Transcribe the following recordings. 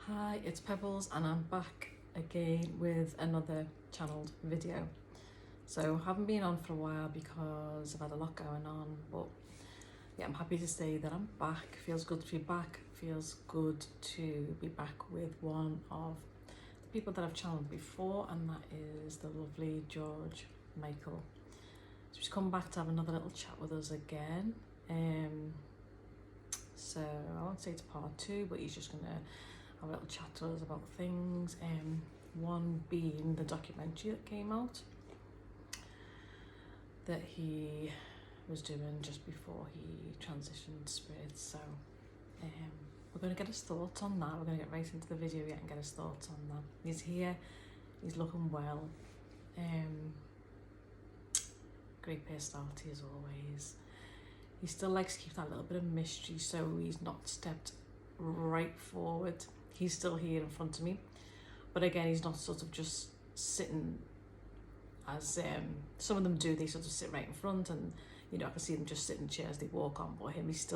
Hi, it's Pebbles and I'm back again with another channeled video. So I haven't been on for a while because I've had a lot going on, but yeah, I'm happy to say that I'm back. Feels good to be back. Feels good to be back with one of the people that I've channeled before, and that is the lovely George Michael. So he's come back to have another little chat with us again. So I won't say it's part two, but he's just gonna have a little chat to us about things. One being the documentary that came out that he was doing just before he transitioned spirits. So we're going to get his thoughts on that. We're going to get right into the video yet and get his thoughts on that. He's here, he's looking well. Great personality as always. He still likes to keep that little bit of mystery, so he's not stepped right forward. He's still here in front of me, but again, he's not sort of just sitting as some of them do. They sort of sit right in front, and you know, I can see them just sit in chairs they walk on. But him, he's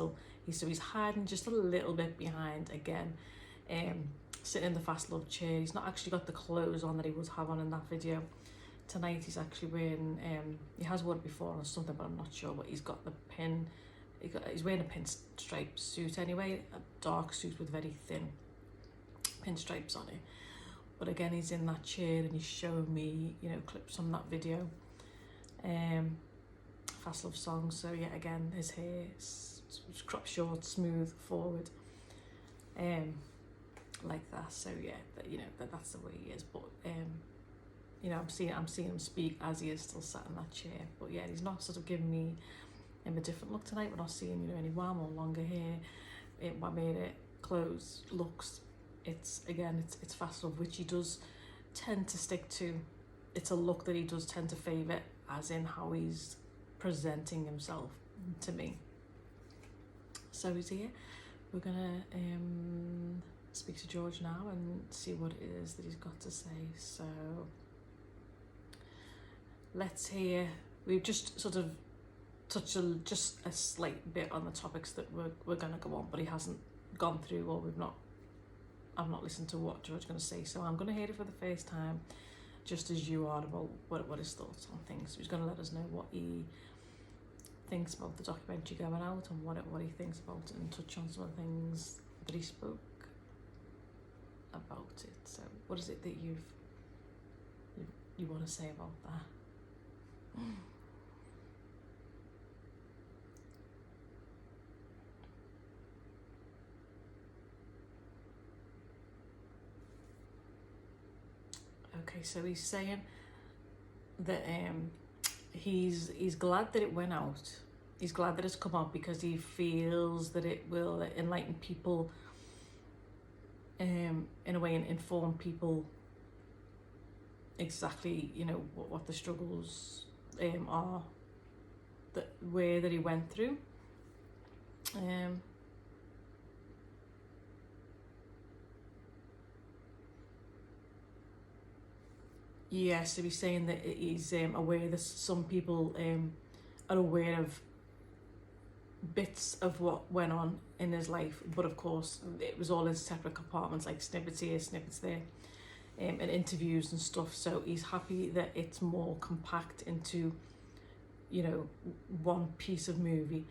hiding just a little bit behind again, sitting in the fast love chair. He's not actually got the clothes on that he would have on in that video. Tonight he's actually wearing, he has worn it before or something, but I'm not sure. But he's got the pin, he's wearing a pinstripe suit anyway, a dark suit with very thin pinstripes on it. But again, he's in that chair and he's showing me, you know, clips from that video. Fast love song. So yeah, again, his hair is cropped short, smooth, forward, like that. So yeah, you know, that's the way he is. But you know, I'm seeing him speak as he is still sat in that chair. But yeah, he's not sort of giving me a different look tonight. We're not seeing, you know, any wham or longer hair. What made it clothes, looks. It's fast love, which he does tend to stick to. It's a look that he does tend to favour, as in how he's presenting himself to me. So he's here. We're gonna speak to George now and see what it is that he's got to say. So let's hear. We've just sort of touched just a slight bit on the topics that we're gonna go on, but he hasn't gone through, or I've not listened to what George's going to say, so I'm going to hear it for the first time, just as you are, about what his thoughts on things. So he's going to let us know what he thinks about the documentary going out and what he thinks about it, and touch on some of the things that he spoke about it. So what is it that you want to say about that? Okay, so he's saying that he's glad that it went out. He's glad that it's come out because he feels that it will enlighten people, in a way, and inform people exactly, you know, what the struggles are that he went through. Yeah, so he's saying that he's aware that some people are aware of bits of what went on in his life, but of course it was all in separate compartments, like snippets here, snippets there, and interviews and stuff. So he's happy that it's more compact into, you know, one piece of movie,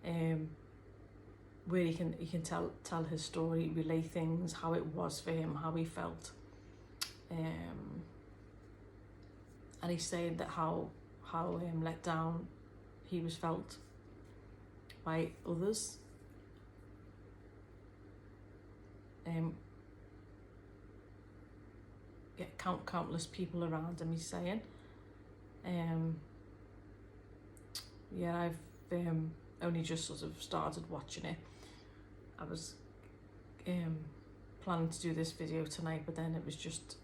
where he can tell his story, relay things, how it was for him, how he felt. And he's saying that how let down he was felt by others. Yeah, countless people around him, he's saying. Yeah, I've only just sort of started watching it. I was planning to do this video tonight, but then it was just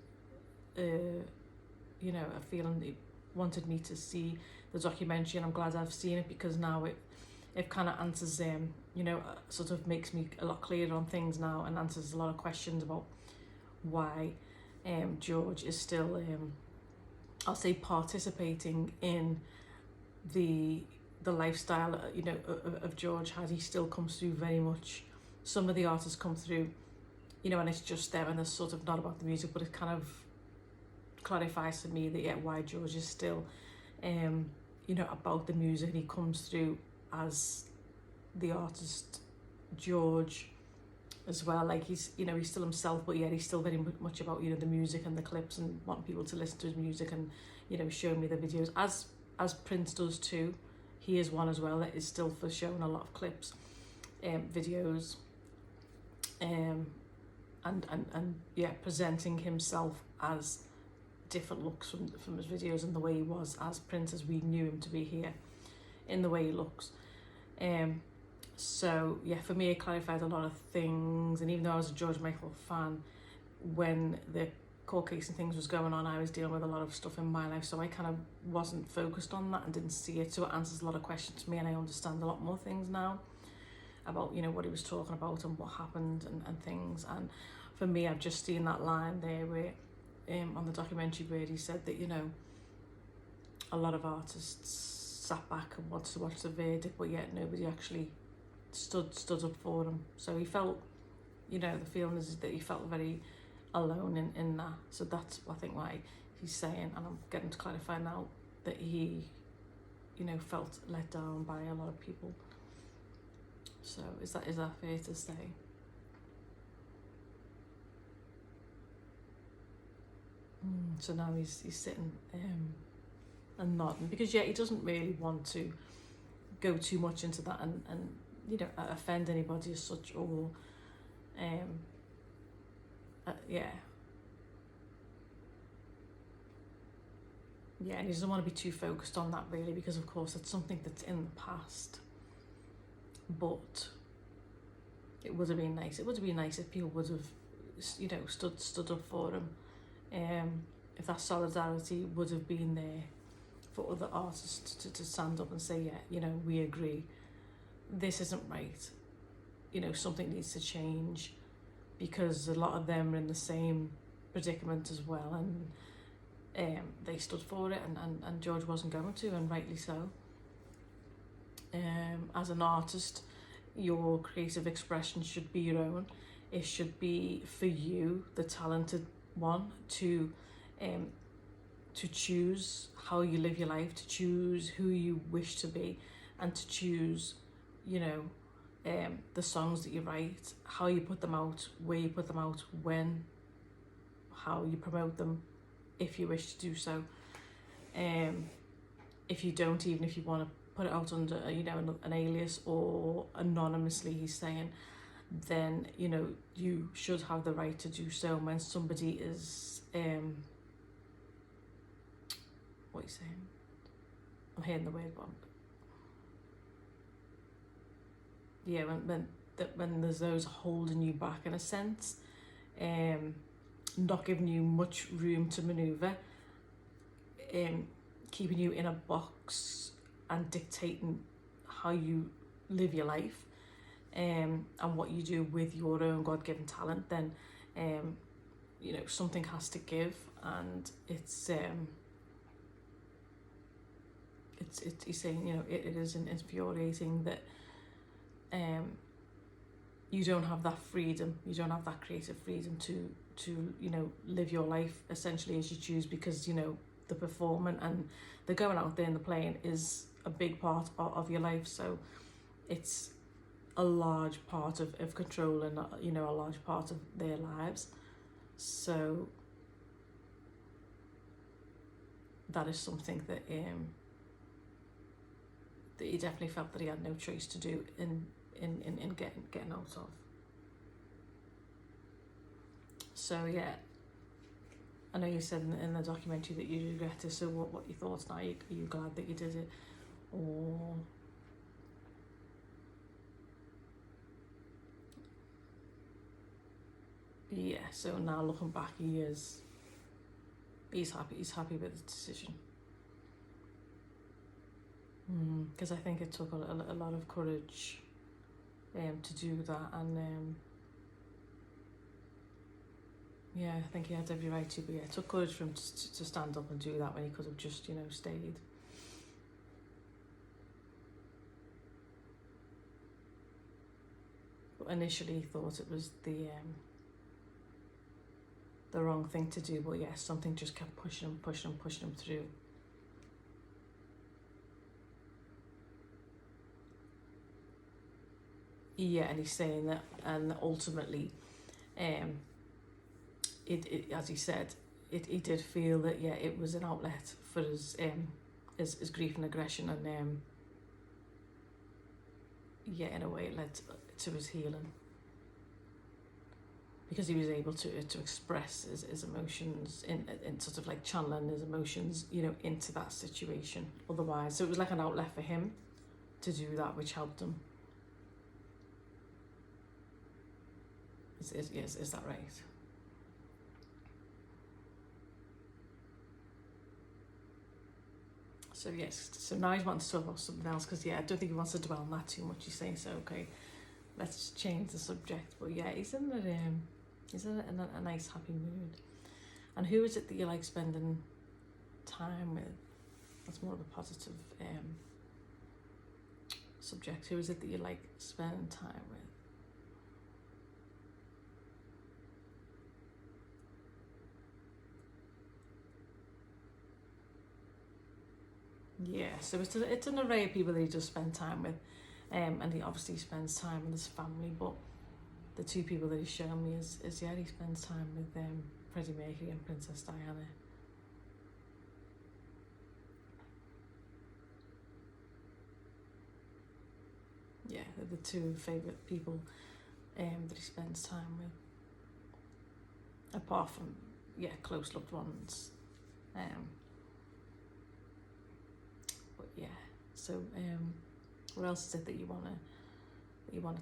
you know, a feeling that he wanted me to see the documentary, and I'm glad I've seen it, because now it kind of answers, you know, sort of makes me a lot clearer on things now, and answers a lot of questions about why George is still, I'll say, participating in the lifestyle, you know, of George, as he still comes through very much. Some of the artists come through you know, and it's just them and it's sort of not about the music, but it kind of clarifies to me that, yeah, why George is still, you know, about the music, and he comes through as the artist George as well. Like, he's, you know, he's still himself, but yeah, he's still very much about, you know, the music and the clips and wanting people to listen to his music and, you know, showing me the videos, as Prince does too. He is one as well that is still for showing a lot of clips, videos, and yeah, presenting himself as different looks from his videos and the way he was as Prince as we knew him to be here, in the way he looks. So yeah, for me it clarified a lot of things. And even though I was a George Michael fan, when the court case and things was going on, I was dealing with a lot of stuff in my life, so I kind of wasn't focused on that and didn't see it. So it answers a lot of questions to me, and I understand a lot more things now about, you know, what he was talking about and what happened and things. And for me, I've just seen that line there where on the documentary where he said that, you know, a lot of artists sat back and wanted to watch the verdict, but yet nobody actually stood up for him. So he felt, you know, the feeling is that he felt very alone in that. So that's, I think, why he's saying, and I'm getting to clarify now, that he, you know, felt let down by a lot of people. So is that fair to say? So now he's sitting and nodding, because yeah, he doesn't really want to go too much into that and you know, offend anybody as such, or yeah, and he doesn't want to be too focused on that really, because of course it's something that's in the past. But it would have been nice. It would have been nice if people would have, you know, stood up for him. If that solidarity would have been there for other artists to stand up and say, yeah, you know, we agree, this isn't right. You know, something needs to change, because a lot of them are in the same predicament as well, and they stood for it, and George wasn't going to, and rightly so. As an artist, your creative expression should be your own. It should be for you, the talented one, to choose how you live your life, to choose who you wish to be, and to choose, you know, the songs that you write, how you put them out, where you put them out, when, how you promote them, if you wish to do so. If you don't, even if you want to put it out under, you know, an alias or anonymously, he's saying, then, you know, you should have the right to do so. When somebody is, what are you saying? I'm hearing the word wrong. Yeah, when there's those holding you back in a sense, not giving you much room to maneuver, keeping you in a box and dictating how you live your life, and what you do with your own God-given talent, then you know, something has to give. And it's he's saying, you know, it is infuriating that you don't have that freedom, you don't have that creative freedom to you know, live your life essentially as you choose, because, you know, the performing and the going out there and the playing is a big part of your life. So it's a large part of controlling, you know, a large part of their lives. So that is something that that he definitely felt that he had no choice to do in getting out of. So yeah, I know you said in the documentary that you regret it. So what your thoughts now? Are you glad that you did it, or? Yeah, so now looking back, he's happy with the decision. Because I think it took a lot of courage to do that, and yeah, I think he had every right to, but yeah, it took courage for him to stand up and do that when he could have just, you know, stayed. But initially he thought it was the the wrong thing to do, but yeah, something just kept pushing him through. Yeah, and he's saying that, and ultimately, it as he said, he did feel that yeah, it was an outlet for his grief and aggression, and yeah, in a way it led to his healing, because he was able to express his emotions in sort of like channeling his emotions, you know, into that situation. Otherwise, so it was like an outlet for him to do that, which helped him. Is that right? So yes, so now he's wanting to talk about something else, because yeah, I don't think he wants to dwell on that too much. He's saying, so okay, let's change the subject. But yeah, he's in a nice happy mood. And who is it that you like spending time with? That's more of a positive subject. Who is it that you like spending time with? Yeah, so it's an array of people that he does spend time with, and he obviously spends time with his family, but the two people that he's shown me is yeah, he spends time with Freddie Mercury and Princess Diana. Yeah, they're the two favourite people that he spends time with, apart from yeah, close loved ones. But yeah, so what else is it that you wanna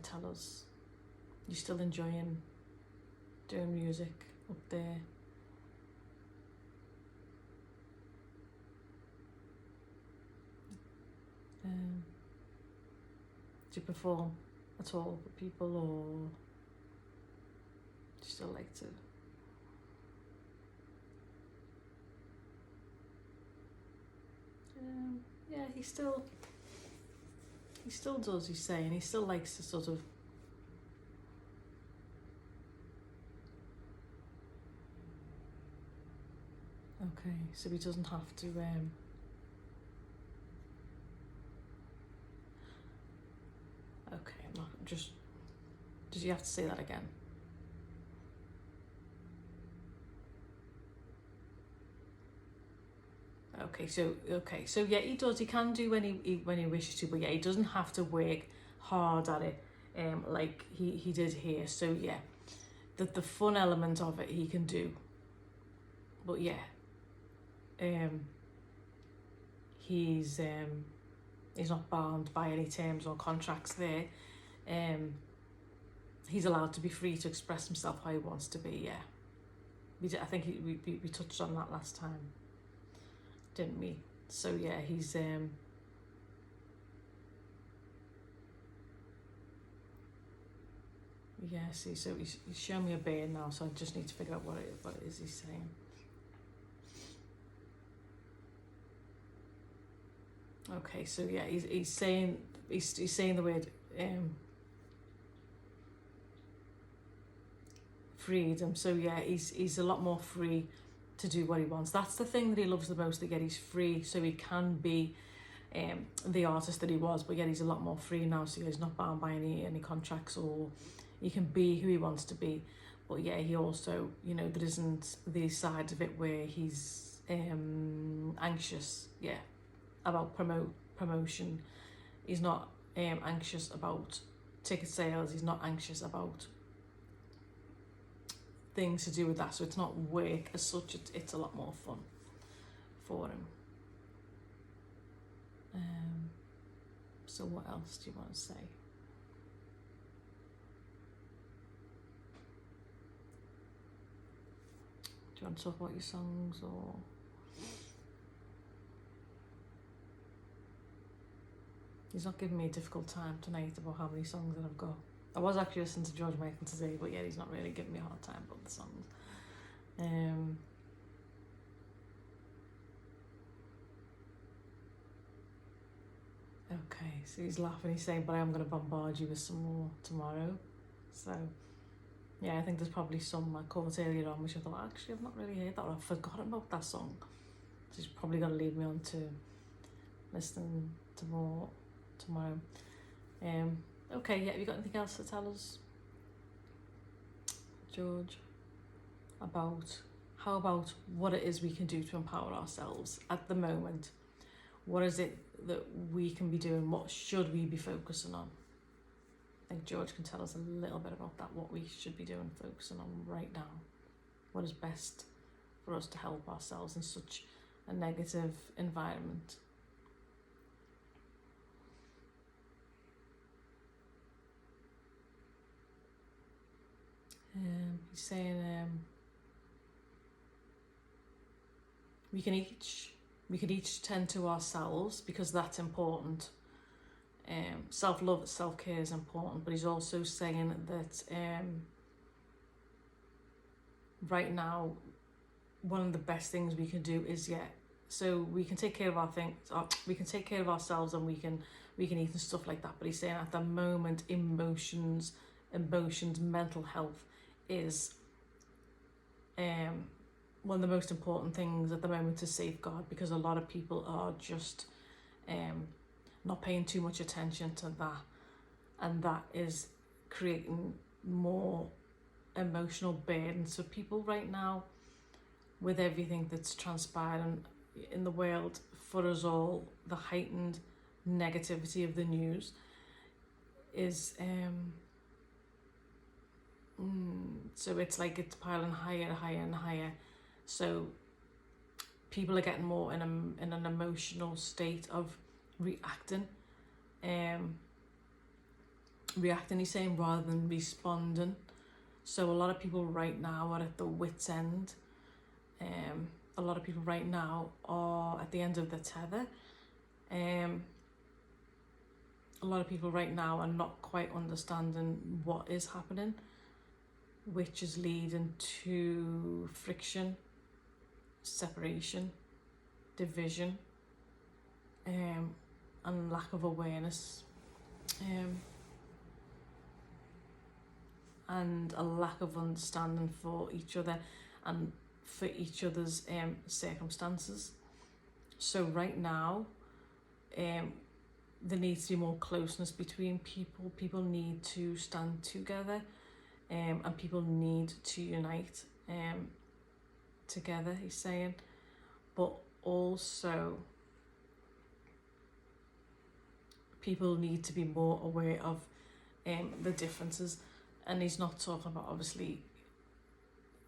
tell us? You still enjoying doing music up there? Do you perform at all for people, or do you still like to? Yeah, he still does, he's saying. He still likes to sort of okay, so he doesn't have to okay, I'm not just, did you have to say that again? Okay, so yeah, he does. He can do when he wishes to, but yeah, he doesn't have to work hard at it, like he did here. So yeah, the fun element of it he can do, but yeah, he's not bound by any terms or contracts there. He's allowed to be free to express himself how he wants to be. Yeah, I think we touched on that last time, didn't we? So yeah, he's yeah, see, so he's shown me a bear now, so I just need to figure out what it is he's saying. Okay, so yeah, he's saying the word freedom. So yeah, he's a lot more free to do what he wants. That's the thing that he loves the most, that yet he's free, so he can be the artist that he was, but yet he's a lot more free now, so he's not bound by any contracts, or he can be who he wants to be. But yeah, he also, you know, there isn't the side of it where he's anxious, yeah, about promotion. He's not anxious about ticket sales. He's not anxious about things to do with that. So it's not work as such. It's a lot more fun for him. So what else do you want to say? Do you want to talk about your songs, or? He's not giving me a difficult time tonight about how many songs that I've got. I was actually listening to George Michael today, but yeah, he's not really giving me a hard time about the songs. Okay, so he's laughing, he's saying, but I am going to bombard you with some more tomorrow. So Yeah, I think there's probably some covers earlier on which I thought, actually, I've not really heard that, or I've forgotten about that song. So she's probably going to lead me on to listening to more tomorrow. Okay, yeah, have you got anything else to tell us, George, how about what it is we can do to empower ourselves at the moment? What is it that we can be doing? What should we be focusing on? I think George can tell us a little bit about that, what we should be doing, focusing on right now. What is best for us to help ourselves in such a negative environment? He's saying we can each tend to ourselves because that's important. Self-love, self-care is important, but he's also saying that right now one of the best things we can do is so we can take care of our things, we can take care of ourselves, and we can eat and stuff like that. But he's saying at the moment, emotions, mental health is one of the most important things at the moment to safeguard, because a lot of people are just not paying too much attention to that, and that is creating more emotional burden. So people right now, with everything that's transpiring in the world for us all, the heightened negativity of the news is so it's like it's piling higher and higher and higher. So people are getting more in an emotional state of reacting, he's saying, rather than responding. So a lot of people right now are at the wit's end. A lot of people right now are at the end of the tether. A lot of people right now are not quite understanding what is happening, which is leading to friction, separation, division, and lack of awareness, and a lack of understanding for each other and for each other's circumstances. So right now, there needs to be more closeness between people. People need to stand together, and people need to unite together, he's saying. But also, people need to be more aware of the differences. And he's not talking about, obviously,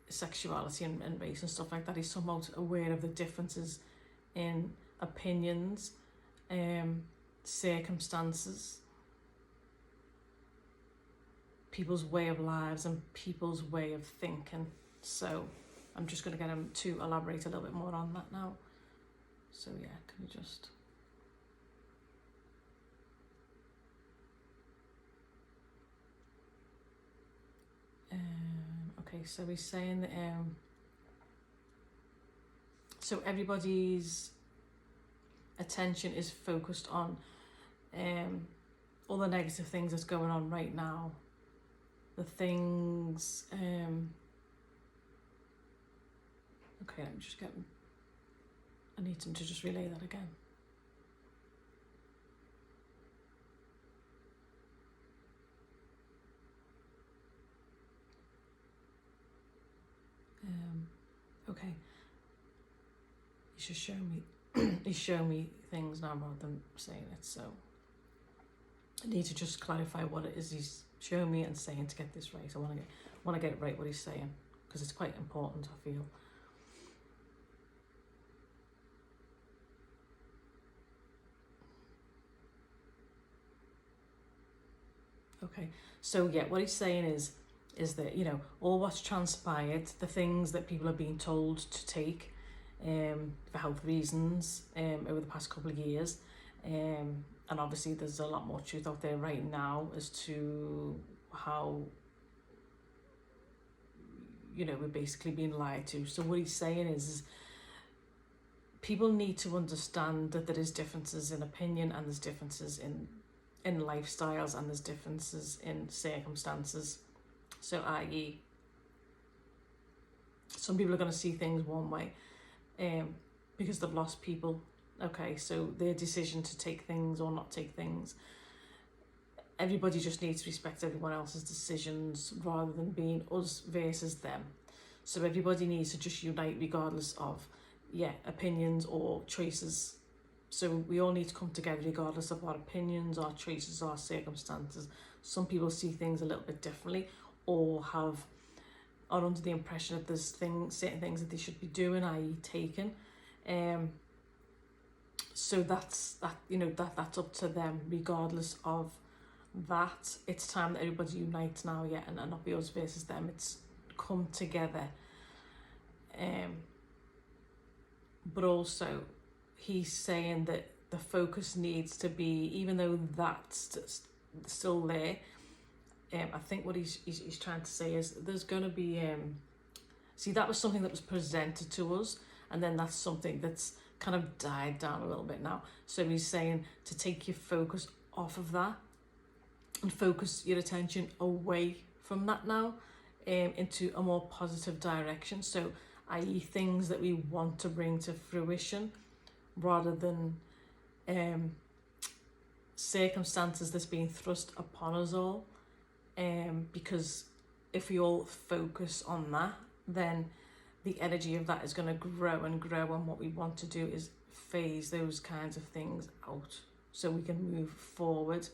sexuality and race and stuff like that. He's somewhat aware of the differences in opinions, circumstances, people's way of lives and people's way of thinking. So I'm just going to get him to elaborate a little bit more on that now. So yeah, can you just... okay, so he's saying that so everybody's attention is focused on all the negative things that's going on right now. The things okay, let me just get... I need him to just relay that again. Okay. He's just showing me he's showing me things now rather than saying it, so I need to just clarify what it is he's showing me and saying to get this right. I want to get it right, what he's saying, because it's quite important, I feel. Okay, so yeah, what he's saying is that, you know, all what's transpired, the things that people are being told to take for health reasons over the past couple of years, and obviously there's a lot more truth out there right now as to how, you know, we're basically being lied to. So what he's saying is people need to understand that there is differences in opinion, and there's differences in lifestyles, and there's differences in circumstances. So i.e., some people are going to see things one way because they've lost people. Okay, so their decision to take things or not take things, everybody just needs to respect everyone else's decisions rather than being us versus them. So everybody needs to just unite regardless of opinions or choices. So we all need to come together regardless of our opinions, our choices, our circumstances. Some people see things a little bit differently or are under the impression that there's certain things that they should be doing, i.e. taking. So that's up to them regardless of that. It's time that everybody unites now, and not be us versus them. It's come together. But also he's saying that the focus needs to be, even though that's still there, I think what he's trying to say is there's going to be see, that was something that was presented to us, and then that's something that's kind of died down a little bit now. So he's saying to take your focus off of that and focus your attention away from that now, into a more positive direction. So i.e. things that we want to bring to fruition rather than circumstances that's being thrust upon us all. Because if we all focus on that, then the energy of that is going to grow and grow, and what we want to do is phase those kinds of things out so we can move forward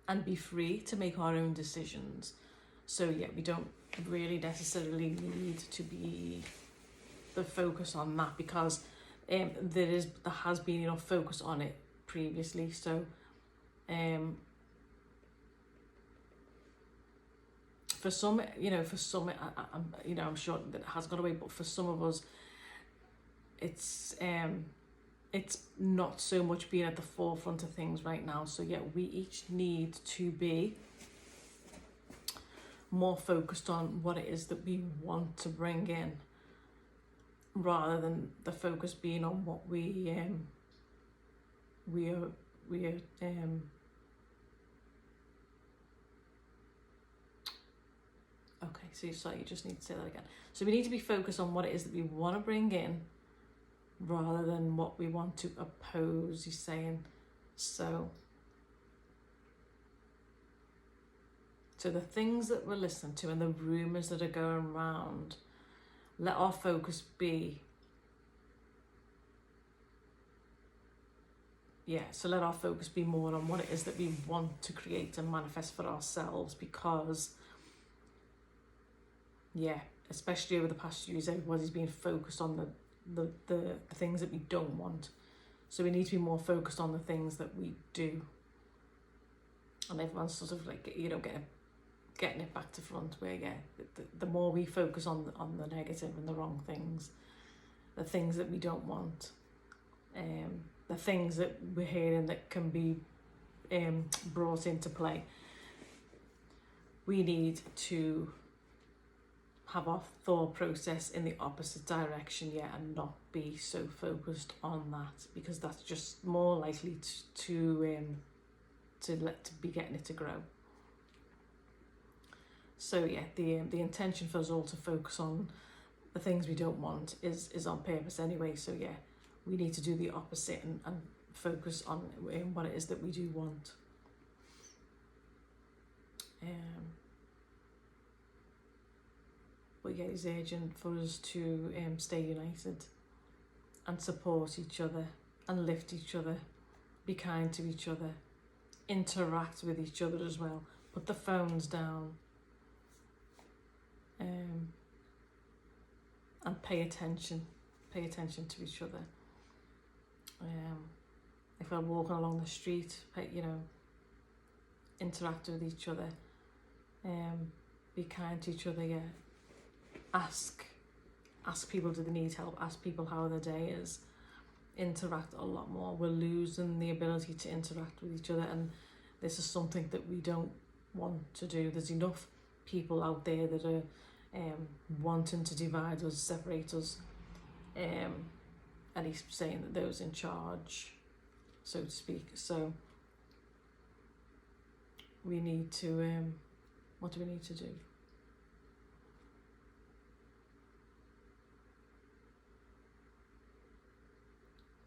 and be free to make our own decisions. So we don't really necessarily need to be the focus on that, because there has been enough focus on it previously. So for some, I'm sure that it has gone away, but for some of us, it's not so much being at the forefront of things right now. So we each need to be more focused on what it is that we want to bring in, rather than the focus being on what we are okay, so sorry, you just need to say that again. So we need to be focused on what it is that we want to bring in rather than what we want to oppose, he's saying. So the things that we're listening to and the rumours that are going around, let our focus be, let our focus be more on what it is that we want to create and manifest for ourselves, because especially over the past few years, everybody's been focused on the things that we don't want. So we need to be more focused on the things that we do. And everyone's sort of like, getting it back to front, where the more we focus on the negative and the wrong things, the things that we don't want, the things that we're hearing that can be brought into play, we need to have our thought process in the opposite direction, and not be so focused on that, because that's just more likely to be getting it to grow. So the intention for us all to focus on the things we don't want is on purpose anyway. So we need to do the opposite and focus on what it is that we do want. But he's urging for us to stay united and support each other and lift each other, be kind to each other, interact with each other as well, put the phones down, and pay attention to each other. If we're walking along the street, interact with each other, be kind to each other. Ask people, do they need help? Ask people how their day is. Interact a lot more. We're losing the ability to interact with each other, and this is something that we don't want to do. There's enough people out there that are wanting to divide us, separate us, and he's saying that those in charge, so to speak. So we need to what do we need to do?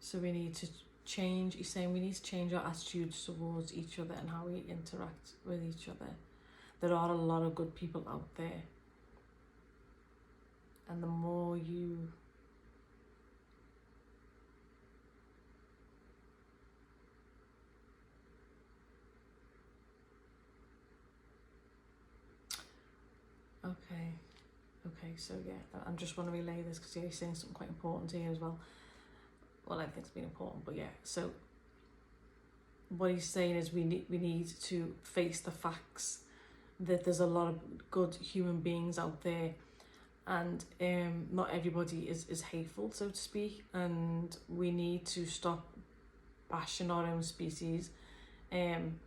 So we need to change, he's saying we need to change our attitudes towards each other and how we interact with each other. There are a lot of good people out there. And the more you Okay, so yeah, I just want to relay this because he's saying something quite important here as well. Well, I think it's been important, but yeah. So what he's saying is we need to face the facts that there's a lot of good human beings out there, and not everybody is hateful, so to speak, and we need to stop bashing our own species. And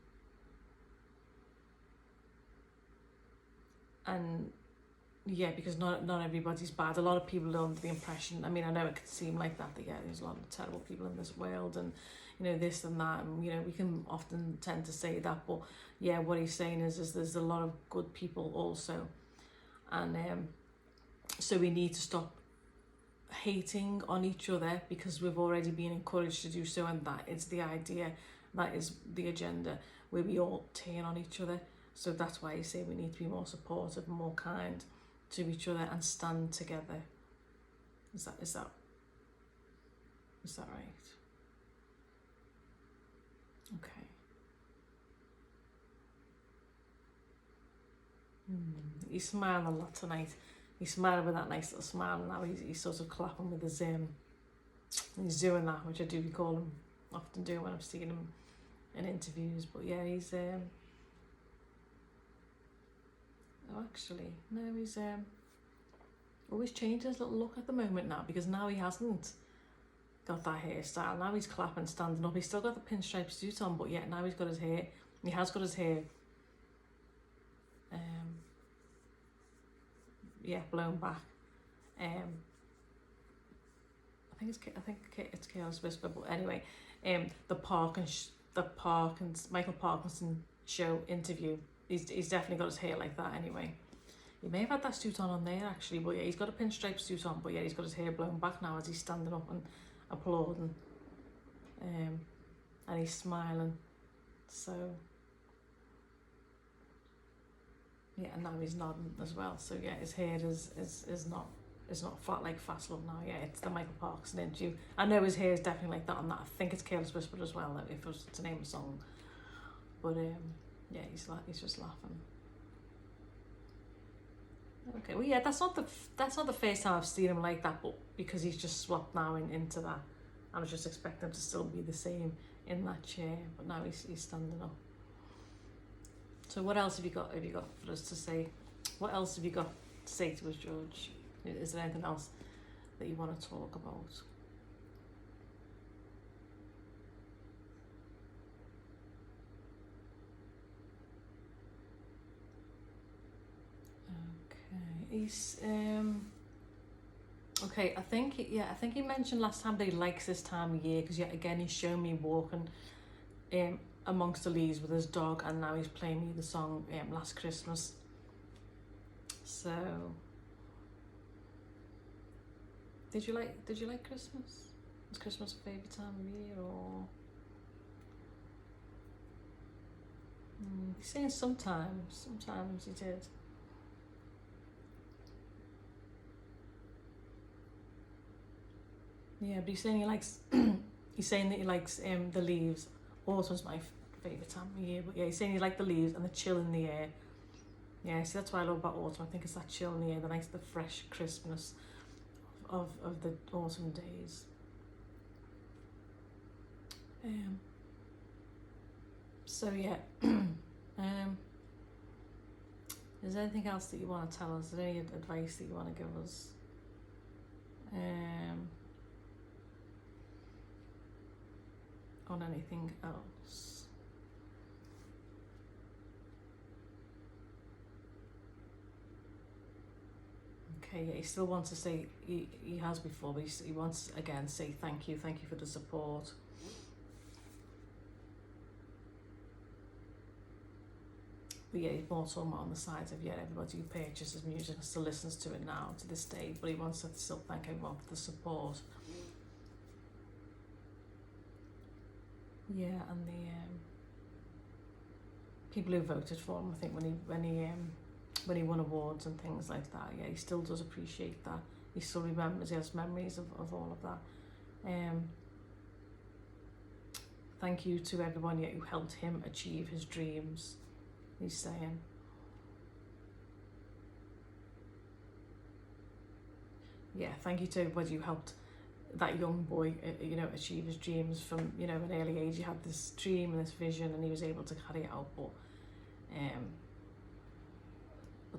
yeah, because not everybody's bad. A lot of people are under the impression, I mean, I know it could seem like that yeah, there's a lot of terrible people in this world, and this and that, and we can often tend to say that, but yeah, what he's saying is there's a lot of good people also, and so we need to stop hating on each other because we've already been encouraged to do so, and that is the idea, that is the agenda, where we all turn on each other. So that's why he's saying we need to be more supportive, more kind to each other, and stand together. Is that right? Okay. He's smiling a lot tonight. He's smiling with that nice little smile, and now he's sort of clapping with his he's doing that, which I do recall him often do when I've seen him in interviews. But yeah, he's he's always changed his little look at the moment now, because now he hasn't got that hairstyle. Now he's clapping, standing up. He's still got the pinstripe suit on, but yeah, now he's got his hair. He has got his hair blown back. I think it's Careless Whisper, but anyway, the Michael Parkinson show interview. He's definitely got his hair like that anyway. He may have had that suit on there actually, but yeah, he's got a pinstripe suit on, but yeah, he's got his hair blown back now as he's standing up and applauding, and he's smiling. So yeah, and now he's nodding as well. So yeah, his hair is not flat like Fast Love now. Yeah, it's the Michael Parkinson interview. I know his hair is definitely like that on that. I think it's Careless Whisper as well, if it was to name a song. But yeah, he's just laughing. Okay, well yeah, that's not the first time I've seen him like that, but because he's just swapped now into that, I was just expecting him to still be the same in that chair, but now he's standing up. So what else have you got for us to say? What else have you got to say to us, George? Is there anything else that you want to talk about? He's okay. I think he mentioned last time that he likes this time of year because again he's shown me walking amongst the leaves with his dog, and now he's playing me the song Last Christmas. So did you like Christmas? Was Christmas a favourite time of year, or he's saying sometimes he did. Yeah, but he's saying that he likes the leaves. Autumn's my favourite time of year, but yeah, he's saying he likes the leaves and the chill in the air. Yeah, see, that's what I love about autumn. I think it's that chill in the air, the fresh crispness of the autumn days. So yeah, is there anything else that you want to tell us? Is there any advice that you want to give us? On anything else? Okay, yeah, he still wants to say, he has before, but he wants to again say thank you for the support. But yeah, he's more talking on the side of everybody who purchases music and still listens to it now to this day, but he wants to still thank everyone for the support. yeah, and the people who voted for him, I think when he won awards and things like that, yeah, he still does appreciate that. He still remembers, he has memories of all of that. Thank you to everyone who helped him achieve his dreams, he's saying. Yeah, thank you to everybody who helped that young boy, achieve his dreams from, an early age. He had this dream and this vision and he was able to carry it out, but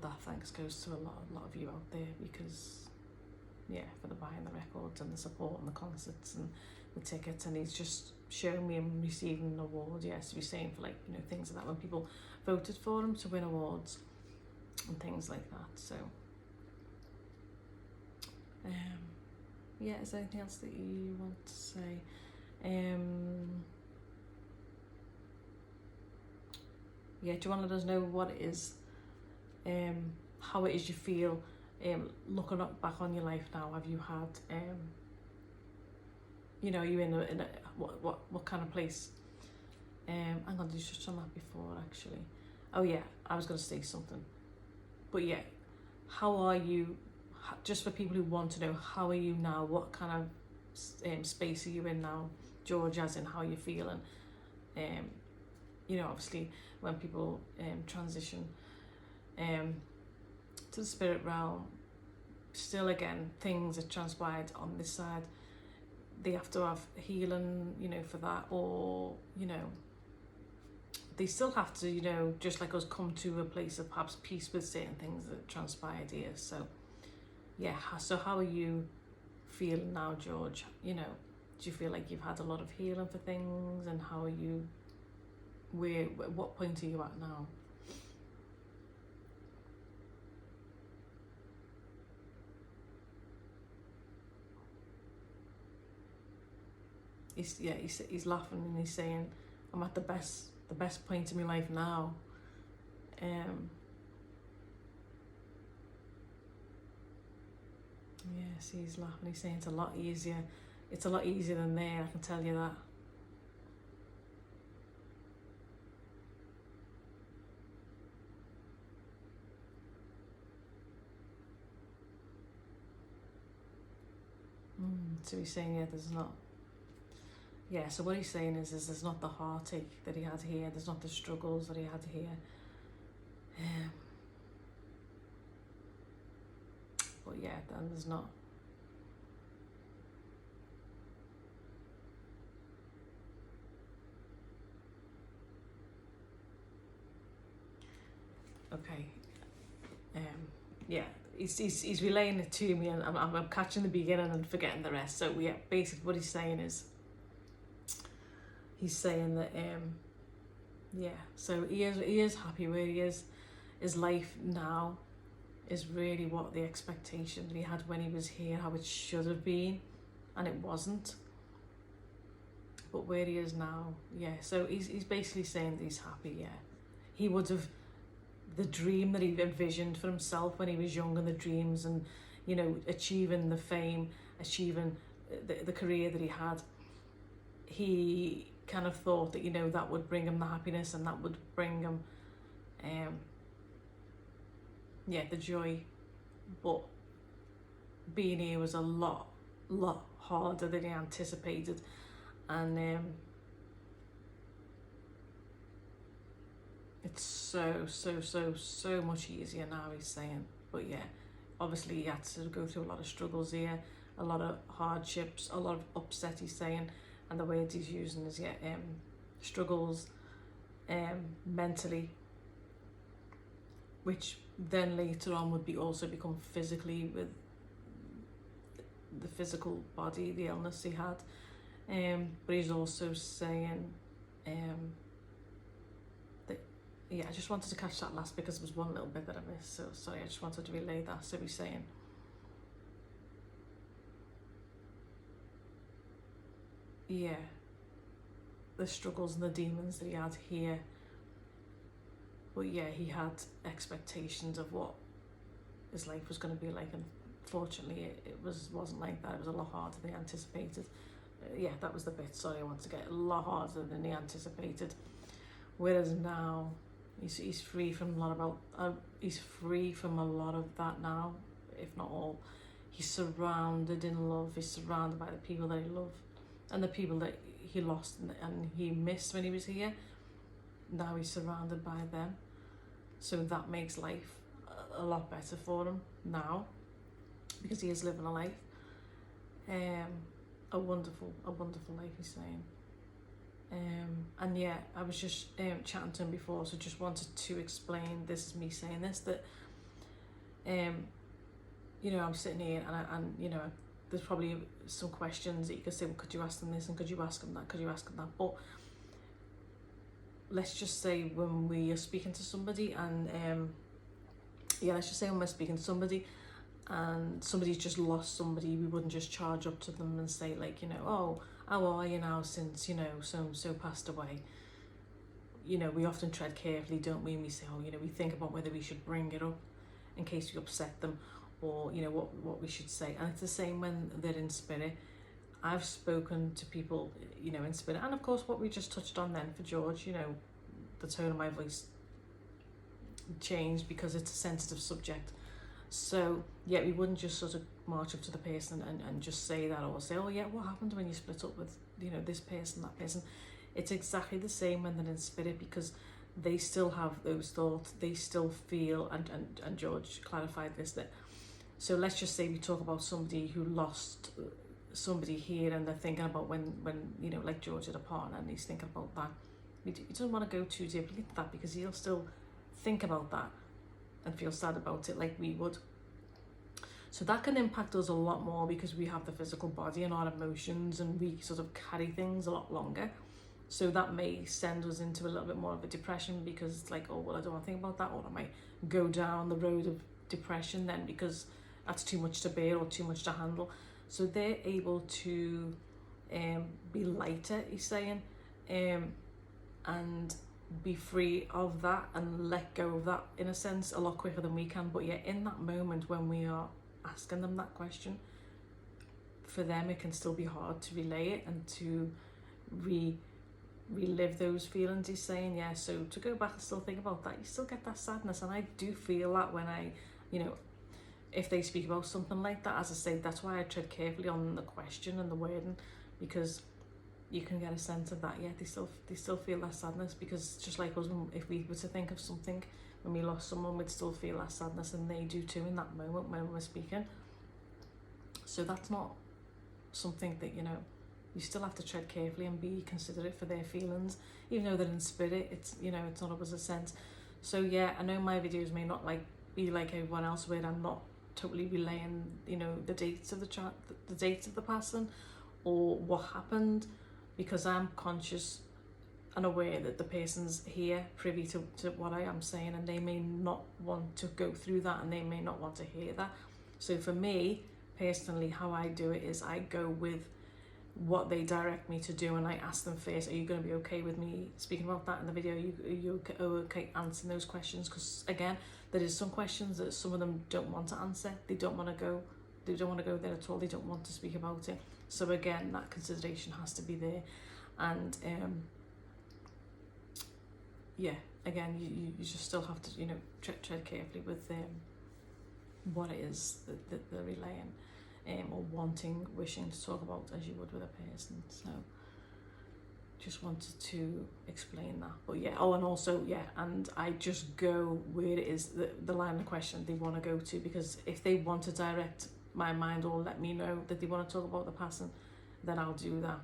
that thanks goes to a lot of you out there, because yeah, for the buying the records and the support and the concerts and the tickets, and he's just shown me him receiving an award, yes, to be saying for things like that, when people voted for him to win awards and things like that. So yeah, is there anything else that you want to say? Yeah, do you want to let us know what it is, how it is you feel looking back on your life now? Have you had are you in a what kind of place? Hang on, did you touch on that before actually? Oh yeah, I was going to say something, but yeah, how are you? Just for people who want to know, how are you now? What kind of space are you in now, George? As in how you're feeling? Obviously when people transition to the spirit realm, still again things that transpired on this side, they have to have healing, for that, or they still have to, just like us, come to a place of perhaps peace with certain things that transpired here. So yeah, so how are you feeling now, George? Do you feel like you've had a lot of healing for things, and how are you, what point are you at now? He's laughing and he's saying, I'm at the best point in my life now. Yes, he's laughing. He's saying it's a lot easier. It's a lot easier than there, I can tell you that. So he's saying, yeah, there's not. Yeah, so what he's saying is there's not the heartache that he had here. There's not the struggles that he had here. But yeah, then there's not. Okay. Yeah, he's relaying it to me, and I'm catching the beginning and forgetting the rest. So yeah, basically what he's saying is, he's saying that yeah, so he is happy where he is. His life now is really what the expectation that he had when he was here, how it should have been, and it wasn't. But where he is now, yeah, so he's basically saying that he's happy. Yeah, he would have, the dream that he envisioned for himself when he was young, and the dreams, and achieving the fame, achieving the career that he had, he kind of thought that that would bring him the happiness, and that would bring him the joy. But being here was a lot harder than he anticipated, and it's so much easier now, he's saying. But yeah, obviously he had to go through a lot of struggles here, a lot of hardships, a lot of upset, he's saying, and the words he's using is struggles mentally, which then later on would also become physically, with the physical body, the illness he had. But he's also saying that, yeah, I just wanted to catch that last because there was one little bit that I missed, so sorry, I just wanted to relay that. So he's saying, yeah, the struggles and the demons that he had here, but yeah, he had expectations of what his life was going to be like, and fortunately it wasn't like that. It was a lot harder than he anticipated. yeah, that was the bit, sorry, I want to get a lot harder than he anticipated. Whereas now, he's free from a lot he's free from a lot of that now, if not all. He's surrounded in love, he's surrounded by the people that he loved, and the people that he lost and he missed when he was here. Now he's surrounded by them. So that makes life a lot better for him now, because he is living a life. A wonderful life, he's saying. And yeah, I was just chatting to him before, so just wanted to explain, this is me saying this, that you know, I'm sitting here and you know, there's probably some questions that you could say, well, could you ask them this, and could you ask them that, could you ask them that, but let's just say when we are speaking to somebody, and yeah, let's just say when we're speaking to somebody and somebody's just lost somebody, we wouldn't just charge up to them and say, like, you know, oh, how are you now since, you know, so passed away. You know, we often tread carefully, don't we? And we say, oh, you know, we think about whether we should bring it up in case we upset them, or, you know, what we should say. And it's the same when they're in spirit. I've spoken to people, you know, in spirit, and of course what we just touched on then for George, you know, the tone of my voice changed because it's a sensitive subject. So yeah, we wouldn't just sort of march up to the person and just say that, or say, oh yeah, what happened when you split up with, you know, this person, that person. It's exactly the same when they're in spirit, because they still have those thoughts, they still feel, and George clarified this, that, so let's just say we talk about somebody who lost somebody here, and they're thinking about when you know, like George had a partner and he's thinking about that. He doesn't want to go too deeply into that, because he'll still think about that and feel sad about it like we would. So that can impact us a lot more, because we have the physical body and our emotions, and we sort of carry things a lot longer. So that may send us into a little bit more of a depression, because it's like, oh, well, I don't want to think about that, or I might go down the road of depression then, because that's too much to bear or too much to handle. So they're able to be lighter, he's saying, and be free of that and let go of that, in a sense, a lot quicker than we can. But yeah, in that moment when we are asking them that question, for them it can still be hard to relay it and to relive those feelings, he's saying. Yeah, so to go back and still think about that, you still get that sadness. And I do feel that when I, you know, if they speak about something like that, as I say, that's why I tread carefully on the question and the wording, because you can get a sense of that. Yeah, they still feel that sadness, because just like us, if we were to think of something when we lost someone, we'd still feel that sadness, and they do too in that moment when we're speaking. So that's not something that, you know, you still have to tread carefully and be considerate for their feelings, even though they're in spirit. It's, you know, it's not always a sense. So yeah, I know my videos may not be like everyone else, where I'm not totally relaying, you know, the dates of the dates of the passing or what happened, because I'm conscious and aware that the person's here privy to what I am saying, and they may not want to go through that, and they may not want to hear that. So for me personally, how I do it is I go with what they direct me to do, and I ask them first, are you going to be okay with me speaking about that in the video? Are you okay answering those questions? Because again, there is some questions that some of them don't want to answer. They don't want to go there at all. They don't want to speak about it. So again, that consideration has to be there. And yeah, again, you just still have to, you know, tread carefully with what it is that they're relaying, or wishing to talk about, as you would with a person. So just wanted to explain that. But yeah, oh, and also, yeah, and I just go where it is, the line of question they want to go to, because if they want to direct my mind or let me know that they want to talk about the passing, then I'll do that.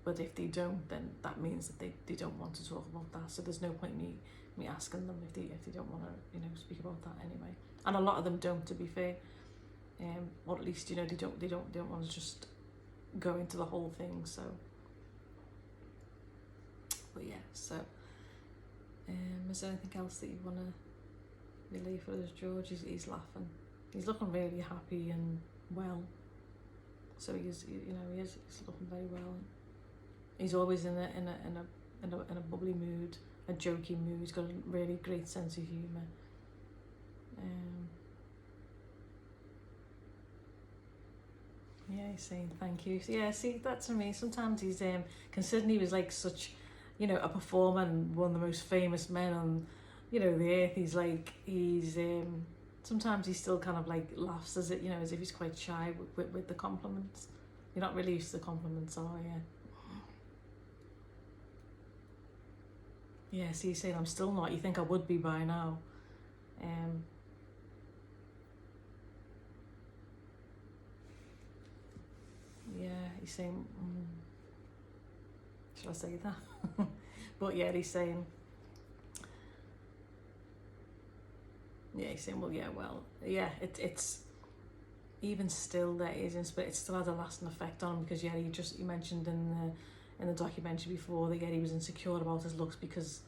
But if they don't, then that means that they don't want to talk about that. So there's no point me asking them if they don't want to, you know, speak about that anyway. And a lot of them don't, to be fair. Or at least, you know, they don't want to just go into the whole thing. So, but yeah, so is there anything else that you want to relay for us, George? He's laughing. He's looking really happy and well. So he's looking very well. He's always in a bubbly mood, a jokey mood. He's got a really great sense of humour. Yeah, he's saying thank you. So, yeah, see, that's for me. Sometimes he's considering he was like such, you know, a performer and one of the most famous men on, you know, the earth. He's sometimes he still kind of like laughs as it, you know, as if he's quite shy with the compliments. You're not really used to the compliments, are you? Yeah, see, he's saying I'm still not. You think I would be by now? Yeah, he's saying, should I say that? But yeah, he's saying, well, it's even still there isn't, but it still had a lasting effect on him because yeah, he mentioned in the documentary before that yeah, he was insecure about his looks because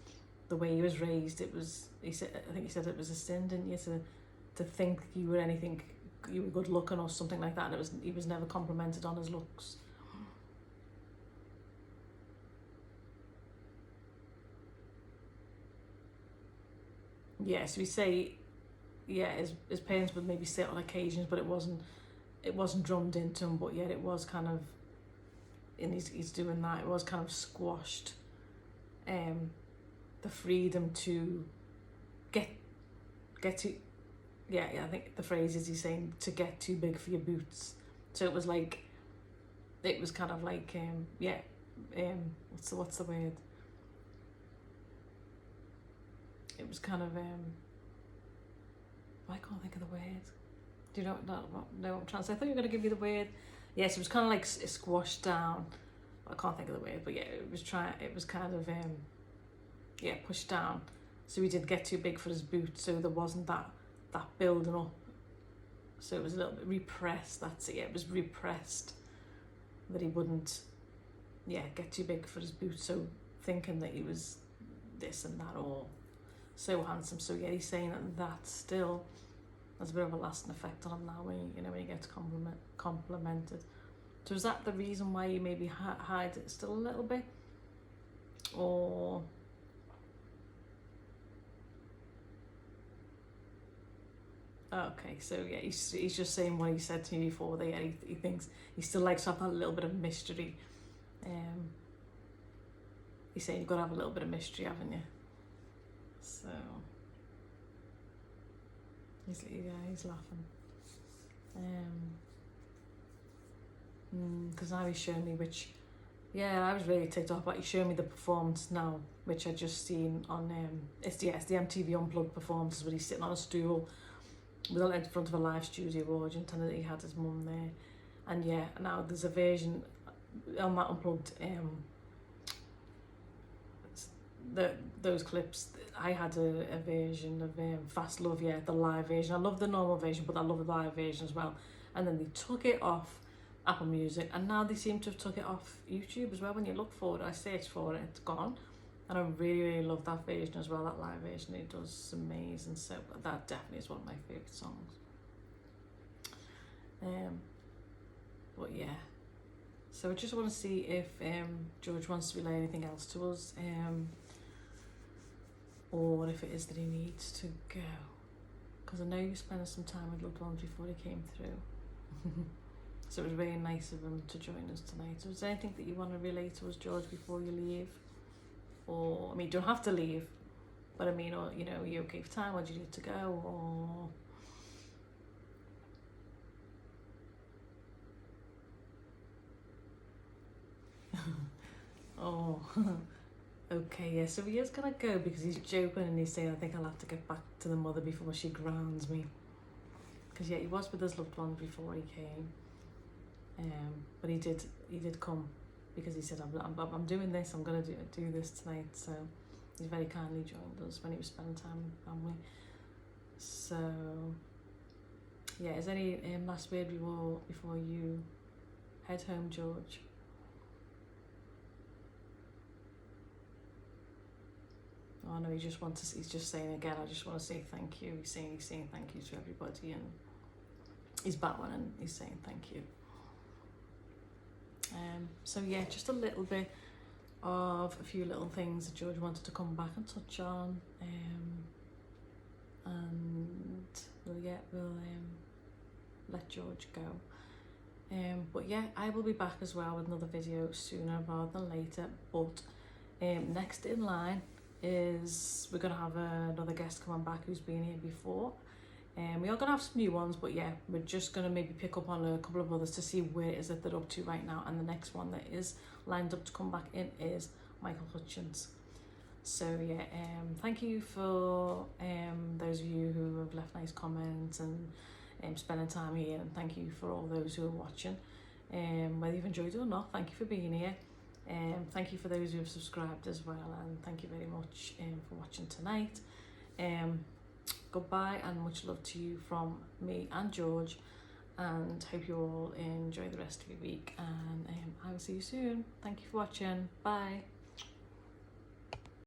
the way he was raised, I think he said it was a sin, didn't you, to think you were anything, you were good looking or something like that, and he was never complimented on his looks. Yeah, so we say, yeah, his parents would maybe say it on occasions, but it wasn't drummed into him. But yet it was kind of, and he's doing that. It was kind of squashed, the freedom to get to, yeah. I think the phrase is he's saying to get too big for your boots. So it was like, it was kind of like, what's the word? It was kind of I can't think of the word. Do you know what I'm trying to say? I thought you were going to give me the word. Yes, it was kind of like squashed down. I can't think of the word, but yeah, it was kind of pushed down. So he didn't get too big for his boots, so there wasn't that building up. So it was a little bit repressed. That's it. Yeah, it was repressed that he wouldn't, get too big for his boots. So thinking that he was this and that or so handsome. So yeah, he's saying that still has a bit of a lasting effect on him now when he gets complimented. So is that the reason why you maybe hide it still a little bit, or? Okay, so yeah, he's just saying what he said to me before. That he thinks he still likes to have that little bit of mystery. He's saying you've got to have a little bit of mystery, haven't you? So he's laughing. Because now he's showing me I was really ticked off, but he's showing me the performance now, which I just seen on it's the MTV Unplugged performances where he's sitting on a stool in front of a live studio audience, and he had his mum there, and now there's a version on that Unplugged those clips. I had a version of Fast Love, the live version. I love the normal version, but I love the live version as well. And then they took it off Apple Music, and now they seem to have took it off YouTube as well. When you look for it, I searched for it, it's gone. And I really, really love that version as well, that live version. It does amazing. So that definitely is one of my favourite songs. But yeah. So I just want to see if George wants to relay anything else to us. Or if it is that he needs to go. Because I know you spent some time with loved ones before he came through. So it was really nice of him to join us tonight. So is there anything that you want to relay to us, George, before you leave? Or, I mean, you don't have to leave, but I mean, or, are you okay for time, or do you need to go, or? Oh, okay, yeah, so he is gonna go because he's joking and he's saying, I think I'll have to get back to the mother before she grounds me. Because he was with his loved one before he came. But he did come because he said, I'm doing this, I'm going to do this tonight. So he's very kindly joined us when he was spending time with family. So yeah, is there any last word before you head home, George? Oh no, he's just saying again, I just want to say thank you. He's saying thank you to everybody, and he's battling and he's saying thank you. So yeah, just a little bit of a few little things that George wanted to come back and touch on, and we'll let George go. But yeah, I will be back as well with another video sooner rather than later. But next in line is we're going to have another guest coming back who's been here before. We are going to have some new ones, but yeah, we're just going to maybe pick up on a couple of others to see where it is that they're up to right now. And the next one that is lined up to come back in is Michael Hutchins. So yeah, thank you for those of you who have left nice comments and spending time here, and thank you for all those who are watching. Whether you've enjoyed it or not, thank you for being here. Thank you for those who have subscribed as well, and thank you very much for watching tonight. Goodbye and much love to you from me and George, and hope you all enjoy the rest of your week, and I will see you soon. Thank you for watching. Bye.